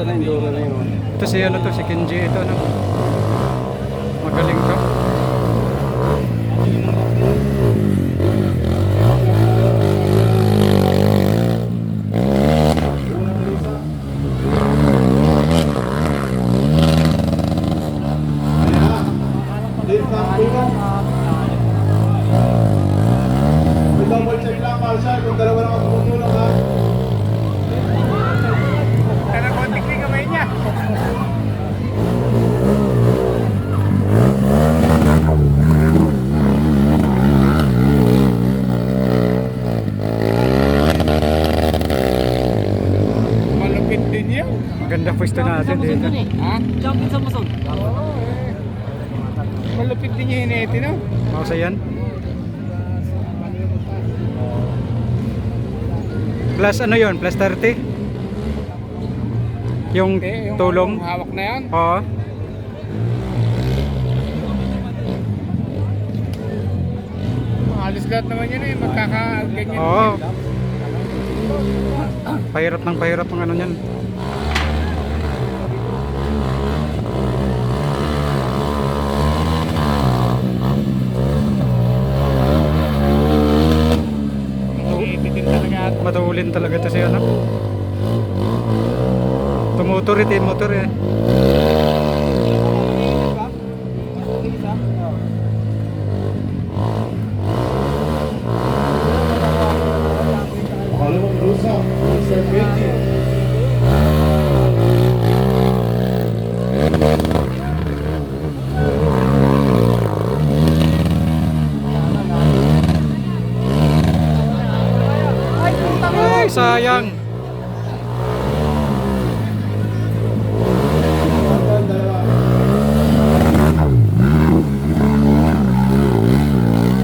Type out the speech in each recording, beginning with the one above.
Ito na, Enduro na yun. Ito si ano to, si Kenji ito ano. Magaling to. Double check lang, Marshall, kung dalawa lang ang tumutulong ha. Kaya kontik ni kamay niya. Malupit din yan. Maganda pwesto natin dito. Ha? Champion sa Mason. Malupit din yung hinete, no? Mausa yan. Plus ano yon? Plus 30? Yung Yung tulong? hawak na yan. Oo. Halos lahat naman yun eh. Magkakaganyan. Oo. Pahirap ng ano yan. Ipitin talaga at Matulin talaga to siya, ano? Tumutor ito yung motor eh. Pangalawang rusa, Sir Benji. Ay, sayang.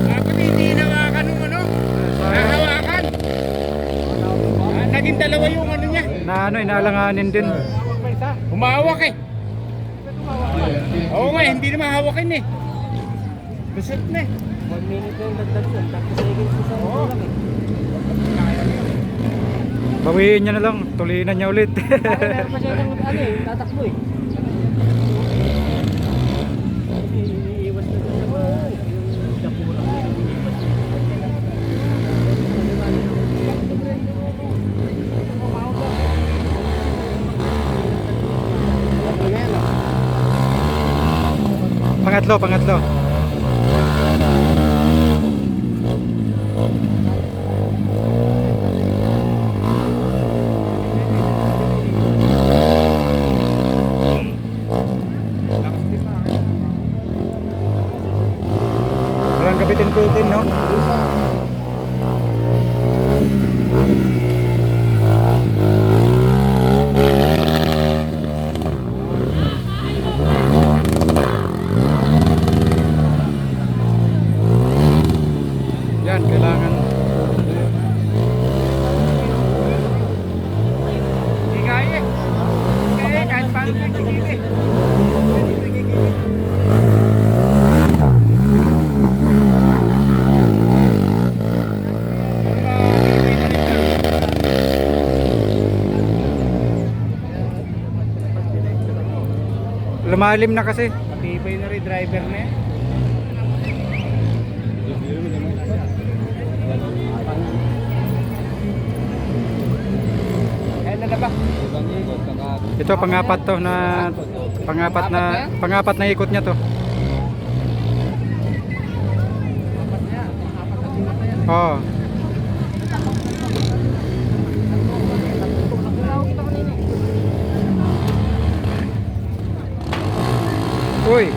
Dapat hindi hinawakan nung ano. Nahawakan. Naging dalawa yung ano niya. Na ano, inalanganin din. Humawak eh. Oo nga, hindi na mahawakin eh. Bisit na eh. 1 minute na yung dagdag yun. 30 seconds sa lang eh. Bawiin niya na lang, tulinan niya ulit. Meron pa siya ng ano eh, tatakbo eh. Iiwas na doon sa mga dapura. Pangatlo. Walang kapitin-pitin, no? Yan, kailangan. Hindi kaya eh. Eh, kahit paano nagigil eh. Lumalim na kasi. Matibay na rin driver na yan. Kaya na ba? Ito pangapat to na pangapat na ikot niya to. Oh. Uy.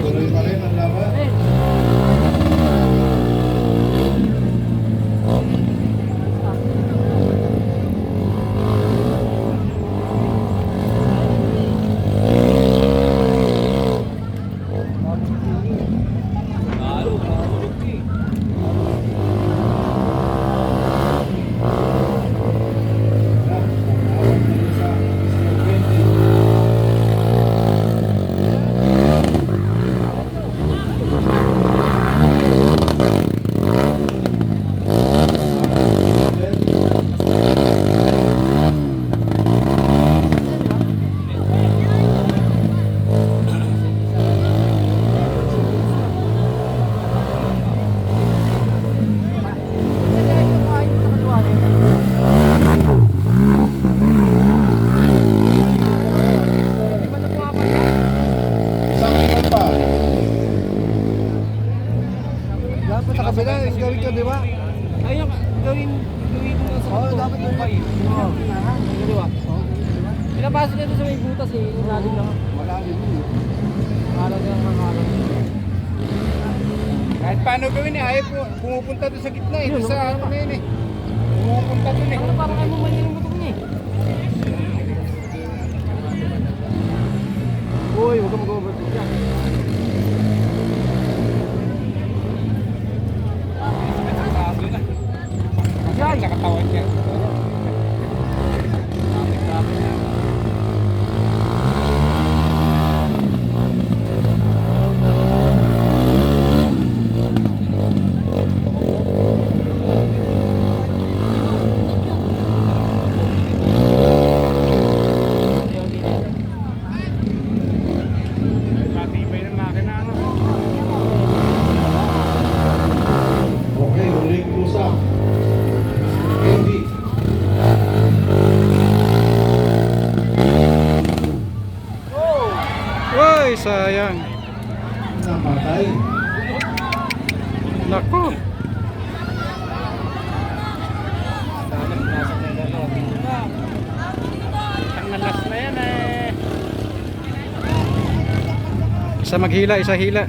Tuloy pa rin ang laban. sa kabila, yung gawin ko, di ba? Ayun, gawin mo sa Oo, dapat doon. Oo. Kaliwa. Pinapasok niya doon sa may butas eh. Yung lalim lang. Wala rin yun. Araw niya ang araw. Kahit paano gawin eh, ayaw pumupunta doon sa gitna eh. Doon sa ano na yun eh. Pumupunta doon eh. Ano parang kayo mumali yung buto niya eh. Uy, huwag ka mag-overtake yan. Sabi na. Masakit sa katawan niya. Matibay ng makina ano. Okay, huling close up. Heavy. Uy, sayang. Namatay. Nako. Ang nalas na yan eh. Isa maghila, isa hila.